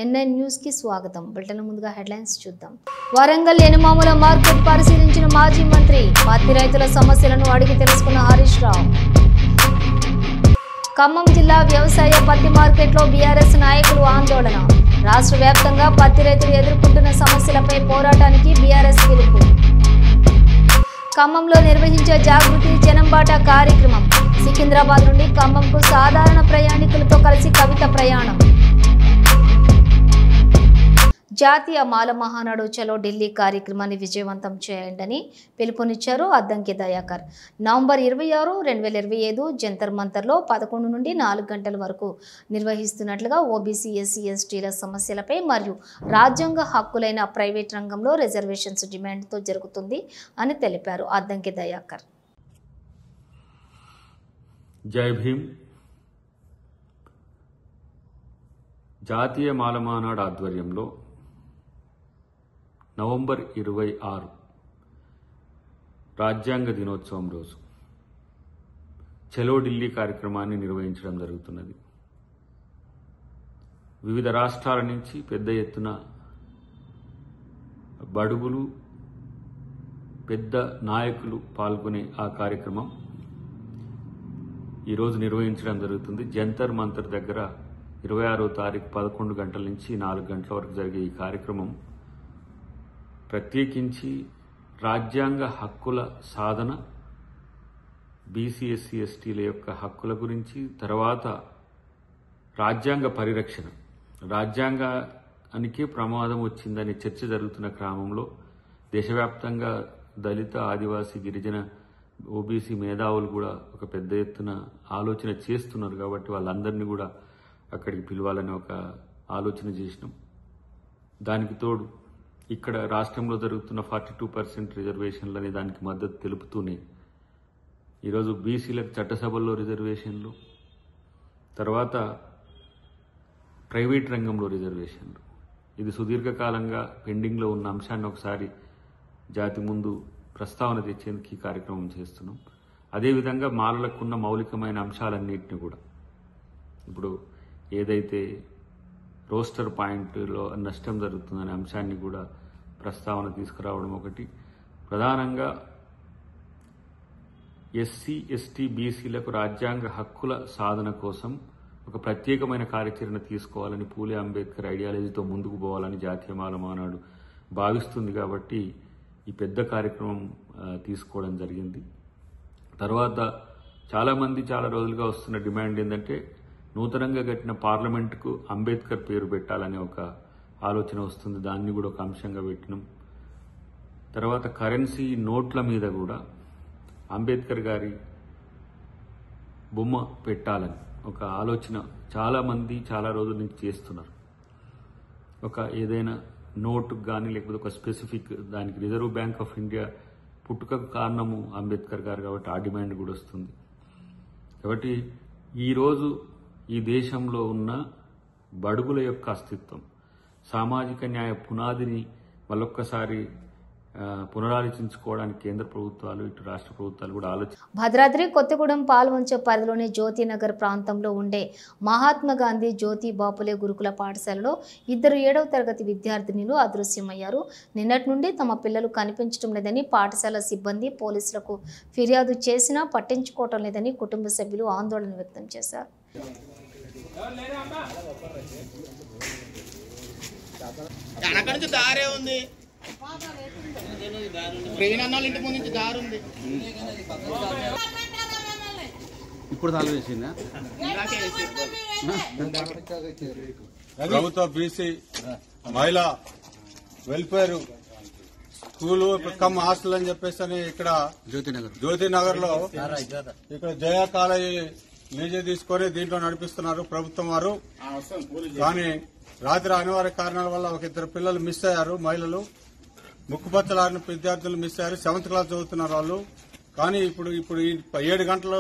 NN news కి స్వాగతం. Bulletin ముందుగా హెడ్లైన్స్ చూద్దాం. వరంగల్ ఎనుమాముల మార్కెట్ పరిశీలించిన మాజీ మంత్రి, పత్తి రైతుల సమస్యలను అడిగి తెలుసుకున్న హరీష్ రావు. ఖమ్మం జిల్లా వ్యవసాయ పత్తి మార్కెట్లో బీఆర్ఎస్ నాయకులు ఆందోళన. రాష్ట్ర వ్యాప్తంగా పత్తి రైతులు ఎదుర్కొంటున్న సమస్యలపై పోరాటానికి బీఆర్ఎస్ పిలుపు. ఖమ్మంలో నిర్వహించే జాగృతి జనంబాట కార్యక్రమం. సికింద్రాబాద్ నుండి ఖమ్మంకు సాధారణ ప్రయాణికులతో కలిసి కవిత ప్రయాణం. జాతీయ మాల మహానాడు చలో ఢిల్లీ కార్యక్రమాన్ని విజయవంతం చేయండి పిలుపునిచ్చారు అద్దంకి దయాకర్. నవంబర్ 26, 2025 జంతర్ మంతర్లో 11 నుండి 4 గంటల వరకు నిర్వహిస్తున్నట్లుగా ఓబీసీ, ఎస్సీ, ఎస్టీల సమస్యలపై మరియు రాజ్యాంగ హక్కులైన ప్రైవేట్ రంగంలో రిజర్వేషన్స్ డిమాండ్తో జరుగుతుంది అని తెలిపారు అద్దంకి దయాకర్. జై భీమ్. జాతీయ మాల మహానాడు ఆధ్వర్యంలో నవంబర్ 26 రాజ్యాంగ దినోత్సవం రోజు చలో ఢిల్లీ కార్యక్రమాన్ని నిర్వహించడం జరుగుతున్నది. వివిధ రాష్ట్రాల నుంచి పెద్ద ఎత్తున బడుగులు, పెద్ద నాయకులు పాల్గొనే ఆ కార్యక్రమం ఈరోజు నిర్వహించడం జరుగుతుంది. జంతర్ మంతర్ దగ్గర 26వ తారీఖు 11 గంటల నుంచి 4 గంటల వరకు జరిగే ఈ కార్యక్రమం ప్రత్యేకించి రాజ్యాంగ హక్కుల సాధన, బీసీ, ఎస్సీ, ఎస్టీల యొక్క హక్కుల గురించి, తర్వాత రాజ్యాంగ పరిరక్షణ, రాజ్యాంగానికి ప్రమాదం వచ్చిందనే చర్చ జరుగుతున్న క్రమంలో దేశవ్యాప్తంగా దళిత, ఆదివాసీ, గిరిజన, ఓబీసీ మేధావులు కూడా ఒక పెద్ద ఎత్తున ఆలోచన చేస్తున్నారు. కాబట్టి వాళ్ళందరినీ కూడా అక్కడికి పిలవాలని ఒక ఆలోచన చేసినాం. దానికి తోడు ఇక్కడ రాష్ట్రంలో జరుగుతున్న 42% రిజర్వేషన్లు అనే దానికి మద్దతు తెలుపుతూనే ఈరోజు బీసీలకు చట్టసభల్లో రిజర్వేషన్లు, తర్వాత ప్రైవేట్ రంగంలో రిజర్వేషన్లు, ఇది సుదీర్ఘకాలంగా పెండింగ్లో ఉన్న అంశాన్ని ఒకసారి జాతి ముందు ప్రస్తావన తెచ్చేందుకు ఈ కార్యక్రమం చేస్తున్నాం. అదేవిధంగా మాలలకున్న మౌలికమైన అంశాలన్నింటినీ కూడా ఇప్పుడు ఏదైతే రోస్టర్ పాయింట్లో నష్టం జరుగుతుందనే అంశాన్ని కూడా ప్రస్తావన తీసుకురావడం ఒకటి. ప్రధానంగా ఎస్సీ, ఎస్టీ, బీసీలకు రాజ్యాంగ హక్కుల సాధన కోసం ఒక ప్రత్యేకమైన కార్యాచరణ తీసుకోవాలని, పూలే అంబేద్కర్ ఐడియాలజీతో ముందుకు పోవాలని జాతీయ మాల మహానాడు భావిస్తుంది. కాబట్టి ఈ పెద్ద కార్యక్రమం తీసుకోవడం జరిగింది. తర్వాత చాలామంది చాలా రోజులుగా వస్తున్న డిమాండ్ ఏంటంటే నూతనంగా కట్టిన పార్లమెంటుకు అంబేద్కర్ పేరు పెట్టాలనే ఒక ఆలోచన వస్తుంది. దాన్ని కూడా ఒక అంశంగా పెట్టినాం. తర్వాత కరెన్సీ నోట్ల మీద కూడా అంబేద్కర్ గారి బొమ్మ పెట్టాలని ఒక ఆలోచన చాలామంది చాలా రోజుల నుంచి చేస్తున్నారు. ఒక ఏదైనా నోటుకు కానీ లేకపోతే ఒక స్పెసిఫిక్ దానికి రిజర్వ్ బ్యాంక్ ఆఫ్ ఇండియా పుట్టుకకు కారణము అంబేద్కర్ గారు కాబట్టి ఆ డిమాండ్ కూడా వస్తుంది. కాబట్టి ఈరోజు ఈ దేశంలో ఉన్న బడుగుల యొక్క అస్తిత్వం, సామాజిక న్యాయ పునాదిని మళ్ళొక్కసారి పునరాలోచించుకోవడానికి కేంద్ర ప్రభుత్వాలు, ఇటు రాష్ట్ర ప్రభుత్వాలు కూడా భద్రాద్రి కొత్తగూడెం పాల్వంచ పరిధిలోని జ్యోతినగర్ ప్రాంతంలో ఉండే మహాత్మా గాంధీ జ్యోతి బాపులే గురుకుల పాఠశాలలో 2 7వ తరగతి విద్యార్థినులు అదృశ్యమయ్యారు. నిన్నటి నుండి తమ పిల్లలు కనిపించడం లేదని పాఠశాల సిబ్బంది పోలీసులకు ఫిర్యాదు చేసినా పట్టించుకోవటం లేదని కుటుంబ సభ్యులు ఆందోళన వ్యక్తం చేశారు. అక్కడి నుంచి దారే ఉంది, ఇంటి ముందు నుంచి దారి ఉంది. ఇప్పుడు తాళం వేసిందా? ప్రభుత్వ బీసీ మహిళా వెల్ఫేర్ స్కూలు కమ్ హాస్టల్ అని చెప్పేసి ఇక్కడ జ్యోతినగర్ లో ఇక్కడ జయా కాలేజీ లీజు తీసుకొని దీంట్లో నడిపిస్తున్నారు ప్రభుత్వం వారు. కానీ రాత్రి అనివార్య కారణాల వల్ల ఒక 2 పిల్లలు మిస్ అయ్యారు. మహిళలు ముక్కుపచ్చలారిన విద్యార్థులు మిస్ అయ్యారు. 7th క్లాస్ చదువుతున్నారు వాళ్ళు. కానీ ఇప్పుడు 7 గంటలు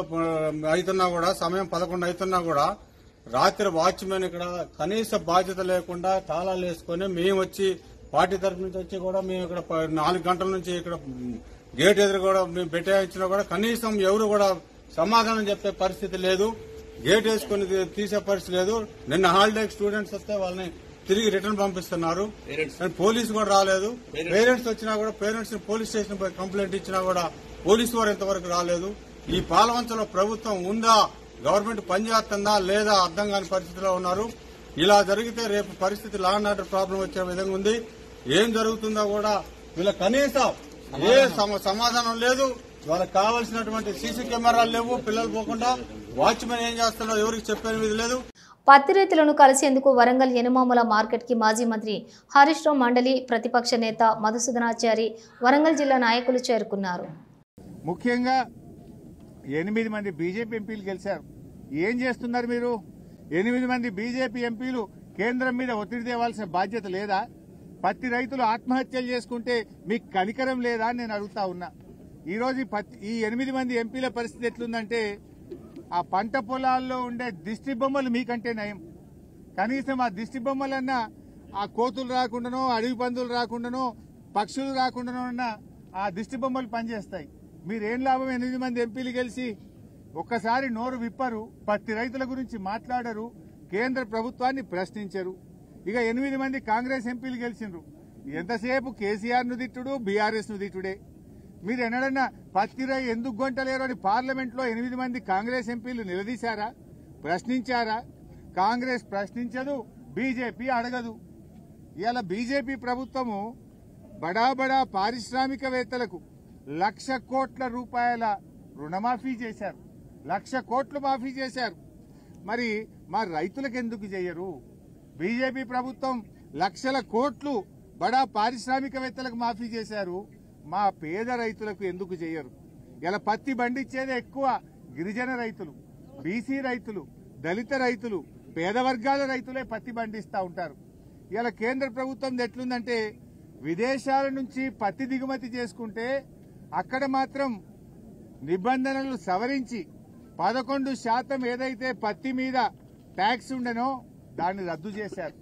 అవుతున్నా కూడా, సమయం 11 అవుతున్నా కూడా రాత్రి వాచ్మెన్ ఇక్కడ కనీస బాధ్యత లేకుండా తాళాలు వేసుకొని మేము వచ్చి పార్టీ తరఫు నుంచి వచ్చి కూడా మేము ఇక్కడ 4 గంటల నుంచి ఇక్కడ గేట్ ఎదురు కూడా మేము పెట్టేయించినా కూడా కనీసం ఎవరు కూడా సమాధానం చెప్పే పరిస్థితి లేదు. గేట్ వేసుకుని తీసే పరిస్థితి లేదు. నిన్న హాలిడే స్టూడెంట్స్ వస్తే వాళ్ళని తిరిగి రిటర్న్ పంపిస్తున్నారు. పోలీసు కూడా రాలేదు. పేరెంట్స్ వచ్చినా కూడా పేరెంట్స్ పోలీస్ స్టేషన్ పోయి కంప్లైంట్ ఇచ్చినా కూడా పోలీసు వారు ఇంతవరకు రాలేదు. ఈ పాలవంచలో ప్రభుత్వం ఉందా, గవర్నమెంట్ పనిచేస్తుందా లేదా అర్థం కాని పరిస్థితిలో ఉన్నారు. ఇలా జరిగితే రేపు పరిస్థితి లా అండ్ ఆర్డర్ ప్రాబ్లం వచ్చే విధంగా ఉంది. ఏం జరుగుతుందో కూడా వీళ్ళ కనీసం ఏ సమాధానం లేదు. వాళ్ళకి కావాల్సినటువంటి సీసీ కెమెరాలు లేవు. పిల్లలు పోకుండా వాచ్మెన్ ఏం చేస్తున్నారో ఎవరికి చెప్పేది లేదు. పత్తి రైతులను కలిసేందుకు వరంగల్ ఎనుమాముల మార్కెట్కి మాజీ మంత్రి హరీష్ రావు మండలి ప్రతిపక్ష నేత మధుసూదనాచారి వరంగల్ జిల్లా నాయకులు చేరుకున్నారు. ముఖ్యంగా 8 మంది బీజేపీ ఎంపీలు గెలిచారు. ఏం చేస్తున్నారు మీరు? 8 మంది బీజేపీ ఎంపీలు కేంద్రం మీద ఒత్తిడి తేవాల్సిన బాధ్యత లేదా? పత్తి రైతులు ఆత్మహత్యలు చేసుకుంటే మీకు కనికరం లేదా అని నేను అడుగుతా ఉన్నా. ఈరోజు ఈ 8 మంది ఎంపీల పరిస్థితి ఎట్లుందంటే ఆ పంట పొలాల్లో ఉండే దిష్టి బొమ్మలు మీకంటే నయం. కనీసం ఆ దిష్టి బొమ్మలన్నా ఆ కోతులు రాకుండానో, అడవి పందులు రాకుండానో, పక్షులు రాకుండానో అన్నా ఆ దిష్టి బొమ్మలు పనిచేస్తాయి. మీరేం లాభం? 8 మంది ఎంపీలు గెలిచి ఒక్కసారి నోరు విప్పరు, పత్తి రైతుల గురించి మాట్లాడరు, కేంద్ర ప్రభుత్వాన్ని ప్రశ్నించరు. ఇక 8 మంది కాంగ్రెస్ ఎంపీలు గెలిచిండ్రు. ఎంతసేపు కేసీఆర్ ను తిట్టుడు, బీఆర్ఎస్ ను తిట్టుడే. మీరు ఎన్నడన్నా పత్తి రై ఎందుకు గొంటలేరు అని పార్లమెంట్ లో 8 మంది కాంగ్రెస్ ఎంపీలు నిలదీశారా, ప్రశ్నించారా? కాంగ్రెస్ ప్రశ్నించదు, బీజేపీ అడగదు. ఇవాళ బీజేపీ ప్రభుత్వము బడా బడా పారిశ్రామికవేత్తలకు 1,00,000 కోట్ల రూపాయల రుణమాఫీ చేశారు. 1,00,000 కోట్లు మాఫీ చేశారు. మరి మా రైతులకు ఎందుకు చేయరు? బీజేపీ ప్రభుత్వం 1,00,000 కోట్లు బడా పారిశ్రామికవేత్తలకు మాఫీ చేశారు, మా పేద రైతులకు ఎందుకు చేయరు? ఇలా పత్తి పండించేదే ఎక్కువ గిరిజన రైతులు, బీసీ రైతులు, దళిత రైతులు, పేద వర్గాల రైతులే పత్తి పండిస్తూ ఉంటారు. ఇలా కేంద్ర ప్రభుత్వం ఎట్లుందంటే విదేశాల నుంచి పత్తి దిగుమతి చేసుకుంటే అక్కడ మాత్రం నిబంధనలు సవరించి 11% ఏదైతే పత్తి మీద ట్యాక్స్ ఉండనో దాన్ని రద్దు చేశారు.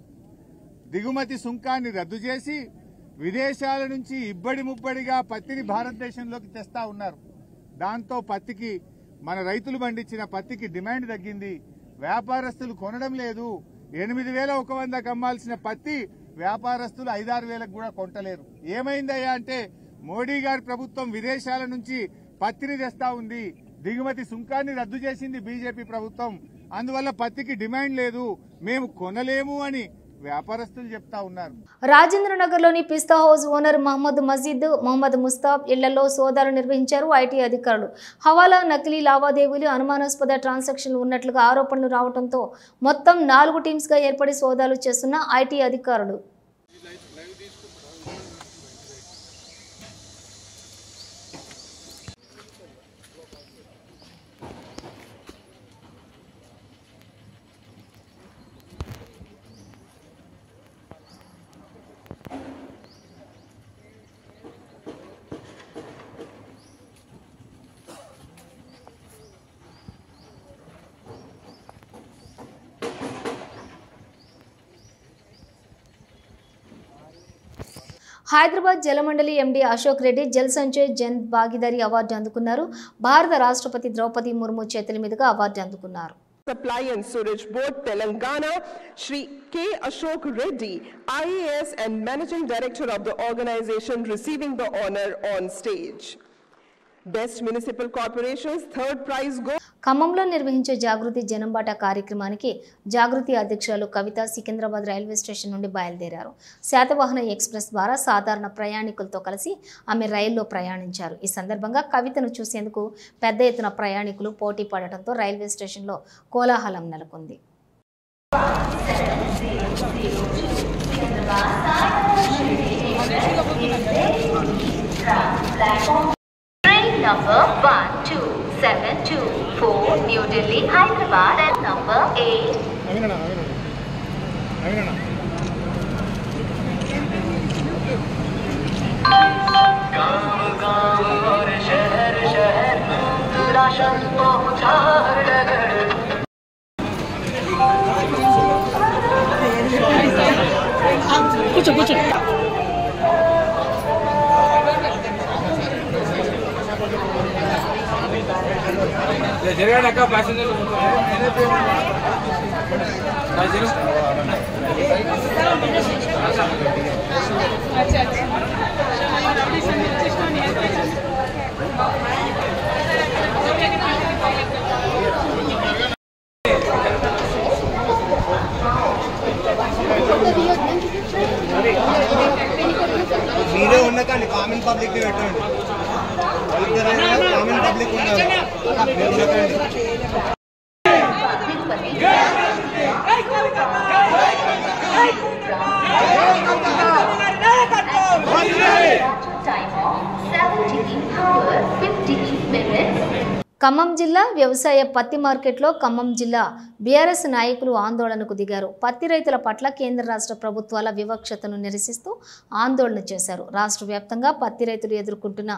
దిగుమతి సుంకాన్ని రద్దు చేసి విదేశాల నుంచి ఇబ్బడి ముబ్బడిగా పత్తిని భారతదేశంలోకి తెస్తా ఉన్నారు. దాంతో పత్తికి, మన రైతులు పండించిన పత్తికి డిమాండ్ తగ్గింది. వ్యాపారస్తులు కొనడం లేదు. 8,100కు అమ్మాల్సిన పత్తి వ్యాపారస్తులు 5,000-6,000కు కూడా కొంటలేరు. ఏమైందయ్యా అంటే మోడీ గారి ప్రభుత్వం విదేశాల నుంచి పత్తిని తెస్తా ఉంది, దిగుమతి సుంకాన్ని రద్దు చేసింది బీజేపీ ప్రభుత్వం. అందువల్ల పత్తికి డిమాండ్ లేదు, మేము కొనలేము అని వ్యాపారస్తులు చెప్తా ఉన్నారు. రాజేంద్రనగర్లోని పిస్తా హౌస్ ఓనర్ మహమ్మద్ మజీద్, మొహమ్మద్ ముస్తాబ్ ఇళ్లలో సోదాలు నిర్వహించారు ఐటీ అధికారులు. హవాలా, నకిలీ లావాదేవీలు, అనుమానాస్పద ట్రాన్సాక్షన్లు ఉన్నట్లుగా ఆరోపణలు రావడంతో మొత్తం 4 టీమ్స్గా ఏర్పడి సోదాలు చేస్తున్న ఐటీ అధికారులు హైదరాబాద్ జలమండలి ఎండీ అశోక్ రెడ్డి జల్ సంచయ్ జన్ భాగీదారీ అవార్డు అందుకున్నారు. భారత రాష్ట్రపతి ద్రౌపది ముర్ము చేతుల మీదుగా అవార్డు అందుకున్నారు. Supply and Storage Board, Telangana, Shri K. Ashok Reddy, IAS and Managing Director of the organization, receiving the honor on stage. Best Municipal Corporations, third prize goes. ఖమ్మంలో నిర్వహించే జాగృతి జనంబాట కార్యక్రమానికి జాగృతి అధ్యక్షురాలు కవిత సికింద్రాబాద్ రైల్వే స్టేషన్ నుండి బయలుదేరారు. శాతవాహన ఎక్స్ప్రెస్ ద్వారా సాధారణ ప్రయాణికులతో కలిసి ఆమె రైల్లో ప్రయాణించారు. ఈ సందర్భంగా కవితను చూసేందుకు పెద్ద ఎత్తున ప్రయాణికులు పోటీ పడటంతో రైల్వే స్టేషన్లో కోలాహలం నెలకొంది. Number 12724 New Delhi, Hyderabad, and number 8. कुछ जगह पैसेंजर మీరే ఉన్న కానీ కామన్ పబ్లిక్ పెట్టండి, కామన్ పబ్లిక్ ఉండాలి. Time of 17:15 minutes. ఖమ్మం జిల్లా వ్యవసాయ పత్తి మార్కెట్లో ఖమ్మం జిల్లా బీఆర్ఎస్ నాయకులు ఆందోళనకు దిగారు. పత్తి రైతుల పట్ల కేంద్ర రాష్ట్ర ప్రభుత్వాల వివక్షతను నిరసిస్తూ ఆందోళన చేశారు. రాష్ట్ర వ్యాప్తంగా పత్తి రైతులు ఎదుర్కొంటున్న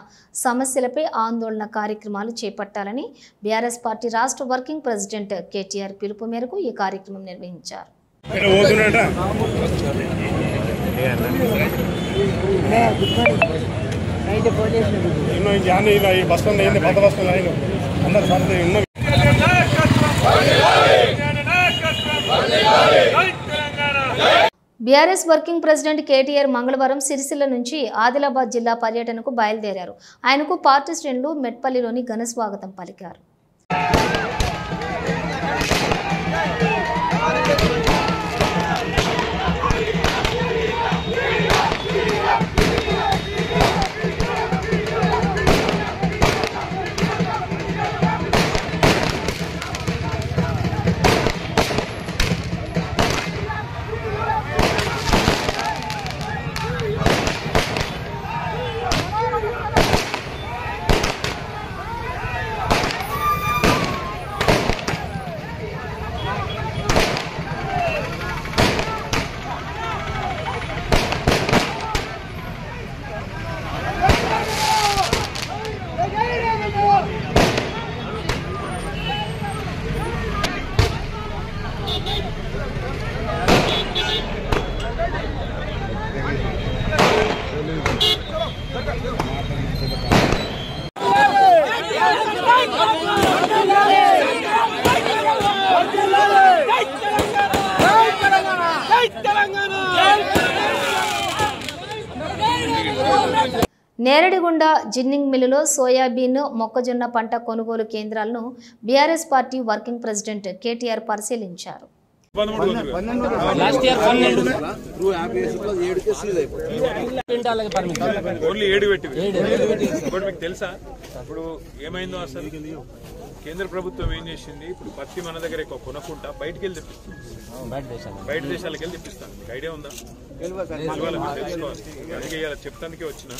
సమస్యలపై ఆందోళన కార్యక్రమాలు చేపట్టాలని బీఆర్ఎస్ పార్టీ రాష్ట్ర వర్కింగ్ ప్రెసిడెంట్ కేటీఆర్ పిలుపు మేరకు ఈ కార్యక్రమం నిర్వహించారు. బీఆర్ఎస్ వర్కింగ్ ప్రెసిడెంట్ కేటీఆర్ మంగళవారం సిరిసిల్ల నుంచి ఆదిలాబాద్ జిల్లా పర్యటనకు బయలుదేరారు. ఆయనకు పార్టీ శ్రేణులు మెట్పల్లిలోని ఘన స్వాగతం పలికారు. నేరడిగొండ జిన్నింగ్ మిల్లులో సోయాబీన్, మొక్కజొన్న పంట కొనుగోలు కేంద్రాలను BRS party working president KTR పరిశీలించారు. తెలుసా ఇప్పుడు ఏమైందో అసలు కేంద్ర ప్రభుత్వం ఏం చేసింది? ఇప్పుడు పత్తి మన దగ్గర ఎక్కువ కొనకుండా బయటకు వెళ్ళి తెప్పిస్తుంది, బయట దేశాలకు వెళ్ళి తెప్పిస్తాను. మీకు ఐడియా ఉందా? తెలుసుకోవాలి. అందుకే ఇలా చెప్తానికే వచ్చిన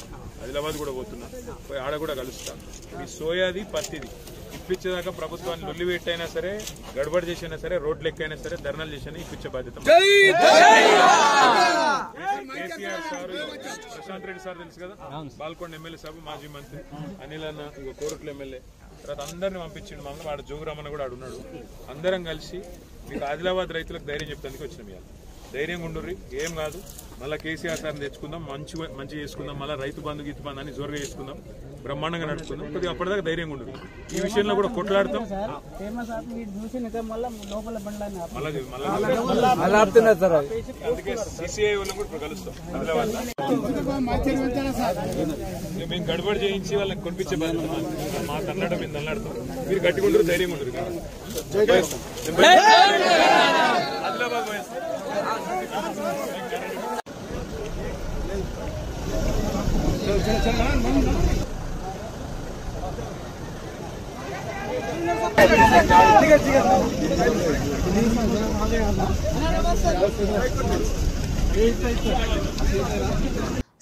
ఆదిలాబాద్ కూడా పోతున్నా, పోయి ఆడ కూడా కలుస్తాను. ఈ సోయాది పత్తిది ఇప్పించేదాకా ప్రభుత్వాన్ని లొల్లి పెట్టైనా సరే, గడబడి చేసైనా సరే, రోడ్లు ఎక్కైనా సరే, ధర్నాలు చేసినా ఇప్పించే బాధ్యత. కేసీఆర్ సార్, ప్రశాంత్ రెడ్డి సార్ తెలుసు కదా, బాల్కొండ ఎమ్మెల్యే సాబ్, మాజీ మంత్రి అనిల్ అన్న, కోరుట్ల ఎమ్మెల్యే, తర్వాత అందరిని పంపించిండు. మమ్మల్ని వాడు జోగురామన్న కూడా ఆడున్నాడు. అందరం కలిసి మీకు ఆదిలాబాద్ రైతులకు ధైర్యం చెప్తానికి వచ్చినాం. ఇవాళ ధైర్యంగా ఉండుర్రి, ఏం కాదు. మళ్ళీ కేసీఆర్ సార్ని తెచ్చుకుందాం, మంచి చేసుకుందాం. మళ్ళీ రైతు బంధు గీతు బంధు అని జోరుగా చేసుకుందాం, బ్రహ్మాండంగా నడుచుకుందాం. కొద్దిగా అప్పటిదాకా ధైర్యంగా ఉండదు. ఈ విషయంలో కూడా కొట్లాడతాం. అందుకే సిసిఐ వాళ్ళని కూడా కలుస్తాం. మేము గడబడి చేయించి వాళ్ళకి కొనిపించే బాధ్యత మా కన్నడ మేము నల్లాడతాం. మీరు గట్టిగా ఉండరు, ధైర్యంగా ఉండరు. ఆదిలాబాద్ పోయేస్తాం.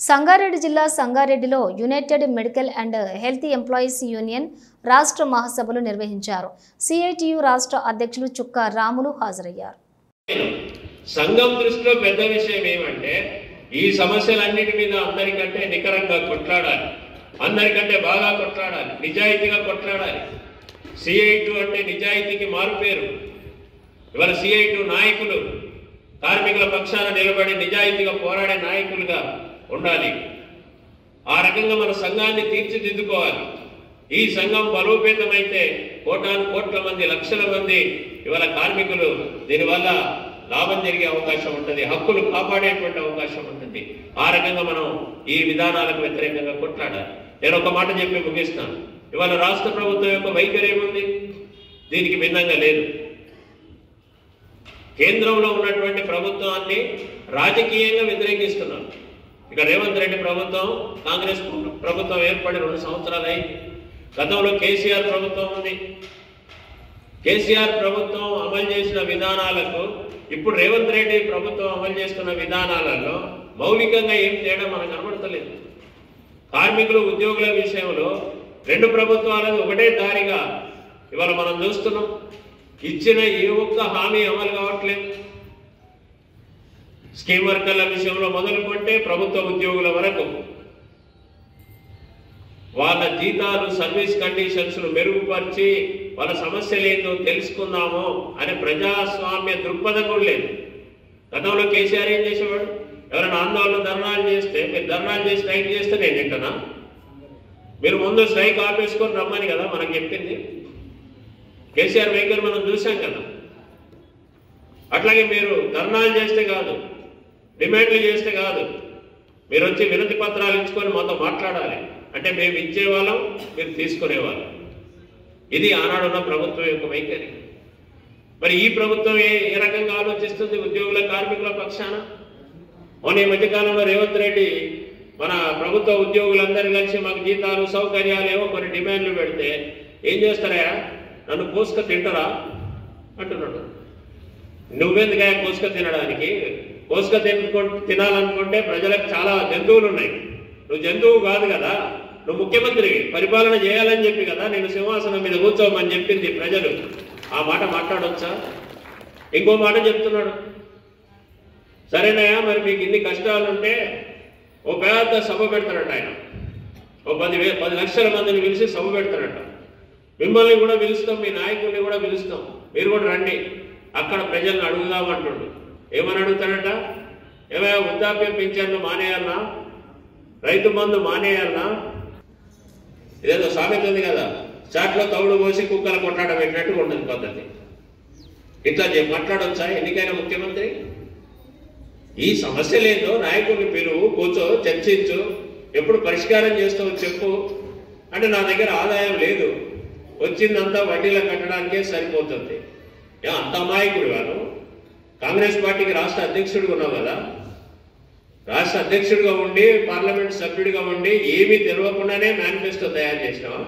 సంగారెడ్డి జిల్లా సంగారెడ్డిలో united medical and health employees union రాష్ట్ర మహాసభలు నిర్వహించారు. సిఐటియు రాష్ట్ర అధ్యక్షులు చుక్కా రాములు హాజరయ్యారు. సంఘం దృష్టిలో పెద్ద విషయం ఏమంటే ఈ సమస్యలన్నిటి మీద అందరికంటే నికరంగా కొట్లాడాలి, అందరికంటే బాగా కొట్లాడాలి, నిజాయితీగా కొట్లాడాలి. సిఐటు అంటే నిజాయితీకి మారుపేరు. ఇవాళ సిఐటు నాయకులు కార్మికుల పక్షాన నిలబడి నిజాయితీగా పోరాడే నాయకులుగా ఉండాలి. ఆ రకంగా మన సంఘాన్ని తీర్చిదిద్దుకోవాలి. ఈ సంఘం బలోపేతమైతే కోటాను కోట్ల మంది, లక్షల మంది ఇవాళ కార్మికులు దీనివల్ల లాభం జరిగే అవకాశం ఉంటుంది, హక్కులు కాపాడేటువంటి అవకాశం ఉంటుంది. ఆ రకంగా మనం ఈ విధానాలకు వ్యతిరేకంగా కొట్లాడాలి. నేను ఒక మాట చెప్పి ముగిస్తాను. ఇవాళ రాష్ట్ర ప్రభుత్వం యొక్క వైఖరి ఏముంది? దీనికి భిన్నంగా లేదు. కేంద్రంలో ఉన్నటువంటి ప్రభుత్వాన్ని రాజకీయంగా వ్యతిరేకిస్తున్నారు. ఇక రేవంత్ రెడ్డి ప్రభుత్వం, కాంగ్రెస్ ప్రభుత్వం ఏర్పడి 2 సంవత్సరాలు అయింది. గతంలో కేసీఆర్ ప్రభుత్వం ఉంది. కేసీఆర్ ప్రభుత్వం అమలు చేసిన విధానాలకు ఇప్పుడు రేవంత్ రెడ్డి ప్రభుత్వం అమలు చేస్తున్న విధానాలలో మౌలికంగా ఏం తేడా మనకు కనబడతలేదు. కార్మికులు, ఉద్యోగుల విషయంలో 2 ప్రభుత్వాలను ఒకటే దారిగా ఇవాళ మనం చూస్తున్నాం. ఇచ్చిన ఏ ఒక్క హామీ అమలు కావట్లేదు. స్కీమ్ వర్కర్ల విషయంలో మొదలుకుంటే ప్రభుత్వ ఉద్యోగుల వరకు వాళ్ళ జీతాలు, సర్వీస్ కండిషన్స్ మెరుగుపరిచి వాళ్ళ సమస్యలు ఏందో తెలుసుకుందాము అనే ప్రజాస్వామ్య దృక్పథం కూడా లేదు. గతంలో కేసీఆర్ ఏం చేసేవాడు? ఎవరైనా ఆందోళన, ధర్నాలు చేస్తే, మీరు ధర్నాలు చేసి స్ట్రైక్ చేస్తే నేను వింటున్నా, మీరు ముందు స్ట్రైక్ ఆపేసుకొని రమ్మని కదా మనకు చెప్పింది. కేసీఆర్ వైఖరి మనం చూసాం కదా. అట్లాగే మీరు ధర్నాలు చేస్తే కాదు, డిమాండ్లు చేస్తే కాదు, మీరు వచ్చి వినతి పత్రాలు ఇచ్చుకొని మాతో మాట్లాడాలి. అంటే మేము ఇచ్చేవాళ్ళం, మీరు తీసుకునేవాళ్ళం. ఇది ఆనాడున్న ప్రభుత్వం యొక్క వైఖరి. మరి ఈ ప్రభుత్వం ఏ రకంగా ఆలోచిస్తుంది ఉద్యోగుల, కార్మికుల పక్షాన? మొన్న ఈ మధ్యకాలంలో రేవంత్ రెడ్డి మన ప్రభుత్వ ఉద్యోగులందరూ కలిసి మాకు జీతాలు, సౌకర్యాలు ఏవో కొన్ని డిమాండ్లు పెడితే ఏం చేస్తారా? నన్ను కోసుక తింటారా అంటున్నాడు. నువ్వెందుకయా కోసుక తినడానికి? కోసుక తినాలనుకుంటే ప్రజలకు చాలా జంతువులు ఉన్నాయి. నువ్వు జంతువు కాదు కదా, నువ్వు ముఖ్యమంత్రి, పరిపాలన చేయాలని చెప్పి కదా నేను సింహాసనం మీద కూర్చోమని చెప్పింది ప్రజలు. ఆ మాట మాట్లాడొచ్చా? ఇంకో మాట చెప్తున్నాడు. సరేనయ్యా, మరి మీకు ఇన్ని కష్టాలుంటే ఓ పెద్ద సభ పెడతాడట ఆయన. ఓ 10 లక్షల మందిని పిలిచి సభ పెడతాడట. మిమ్మల్ని కూడా పిలుస్తాం, మీ నాయకుల్ని కూడా పిలుస్తాం, మీరు కూడా రండి, అక్కడ ప్రజలను అడుగుదామంటుండు. ఏమని అడుగుతాడట? ఏమైనా వృద్ధాప్య పింఛన్లు మానేయాలన్నా, రైతు మందు మానేయాలన్నా? ఇదేదో సామెత ఉంది కదా, చాట్లో తౌడు పోసి కుక్కల కొట్టాడ పెట్టినట్టు ఉండదు పద్ధతి. ఇట్లా మాట్లాడొచ్చా ఎన్నికైన ముఖ్యమంత్రి? ఈ సమస్య లేదో నాయకుడిని పిలువు, కూర్చో, చర్చించు, ఎప్పుడు పరిష్కారం చేస్తావు చెప్పు. అంటే నా దగ్గర ఆదాయం లేదు, వచ్చిందంతా వడ్డీలో కట్టడానికే సరిపోతుంది. అంత అమాయకుడు వారు. కాంగ్రెస్ పార్టీకి రాష్ట్ర అధ్యక్షుడిగా ఉన్నావు కదా, రాష్ట్ర అధ్యక్షుడిగా ఉండి, పార్లమెంట్ సభ్యుడిగా ఉండి ఏమీ తెలియకుండానే మేనిఫెస్టో తయారు చేసినావా?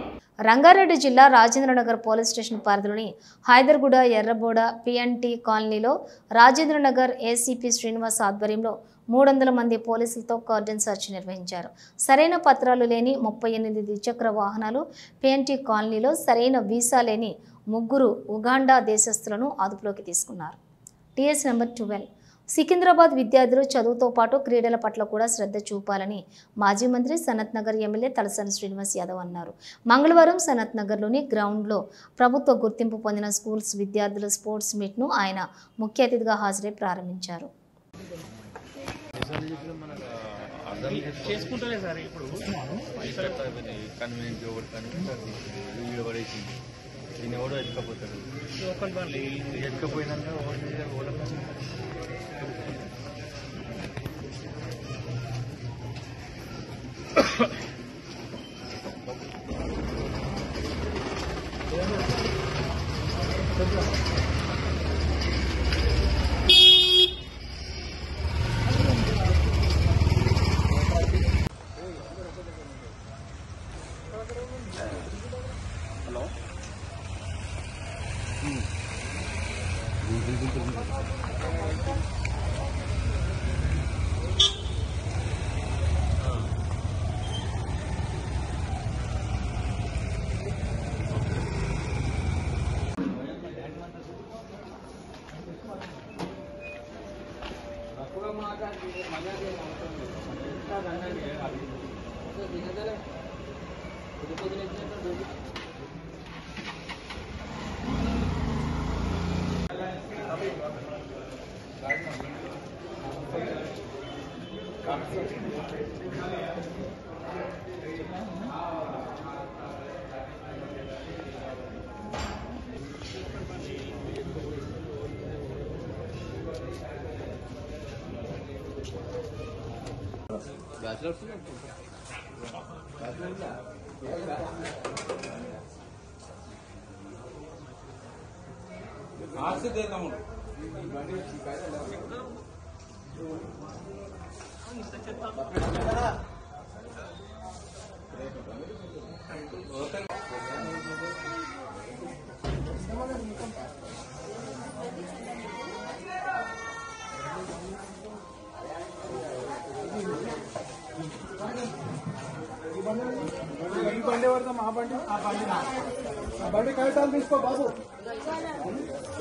రంగారెడ్డి జిల్లా రాజేంద్రనగర్ పోలీస్ స్టేషన్ పరిధిలోని హైదర్గూడ, ఎర్రబోడ, పిఎన్టీ కాలనీలో రాజేంద్రనగర్ ఏసీపీ శ్రీనివాస్ ఆధ్వర్యంలో 300 మంది పోలీసులతో కార్డన్ సెర్చ్ నిర్వహించారు. సరైన పత్రాలు లేని 38 ద్విచక్ర వాహనాలు, పిఎన్టీ కాలనీలో సరైన వీసా లేని 3 ఉగాండా దేశస్తులను అదుపులోకి తీసుకున్నారు. TS number 12. సికింద్రాబాద్ విద్యార్థులు చదువుతో పాటు క్రీడల పట్ల కూడా శ్రద్ధ చూపాలని మాజీ మంత్రి సనత్ నగర్ ఎమ్మెల్యే తలసాని శ్రీనివాస్ యాదవ్ అన్నారు. మంగళవారం సనత్ నగర్లోని గ్రౌండ్లో ప్రభుత్వ గుర్తింపు పొందిన స్కూల్స్ విద్యార్థుల స్పోర్ట్స్ మీట్ను ఆయన ముఖ్య అతిథిగా హాజరై ప్రారంభించారు.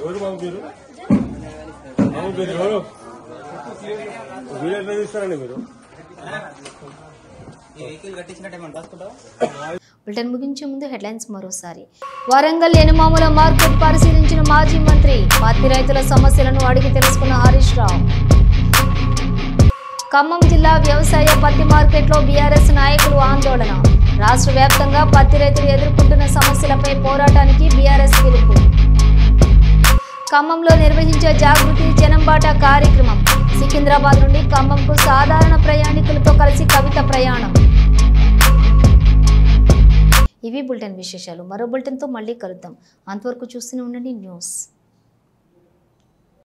ఎవరు బాబు మీరు? బాబు మీరు ఎవరు? మీరు ఎట్లా తీస్తారండి మీరు? బులెటిన్ ముగించే ముందు హెడ్లైన్స్ మరోసారి. వరంగల్ ఎనుమాముల మార్కెట్ పరిశీలించిన మాజీ మంత్రి. పత్తి రైతుల సమస్యలను అడిగి తెలుసుకున్న హరీష్ రావు. ఖమ్మం జిల్లా వ్యవసాయ పత్తి మార్కెట్లో బీఆర్ఎస్ నాయకులు ఆందోళన. రాష్ట్ర వ్యాప్తంగా పత్తి రైతులు ఎదుర్కొంటున్న సమస్యలపై పోరాటానికి బీఆర్ఎస్ పిలుపు. ఖమ్మంలో నిర్వహించే జాగృతి జనంబాట కార్యక్రమం. సికింద్రాబాద్ నుండి ఖమ్మంకు సాధారణ ప్రయాణికులతో కలిసి కవిత ప్రయాణం. ఇవి బులెటిన్ విశేషాలు. మరో బులెటిన్తో మళ్ళీ కలుద్దాం. అంతవరకు చూస్తూనే ఉండండి న్యూస్.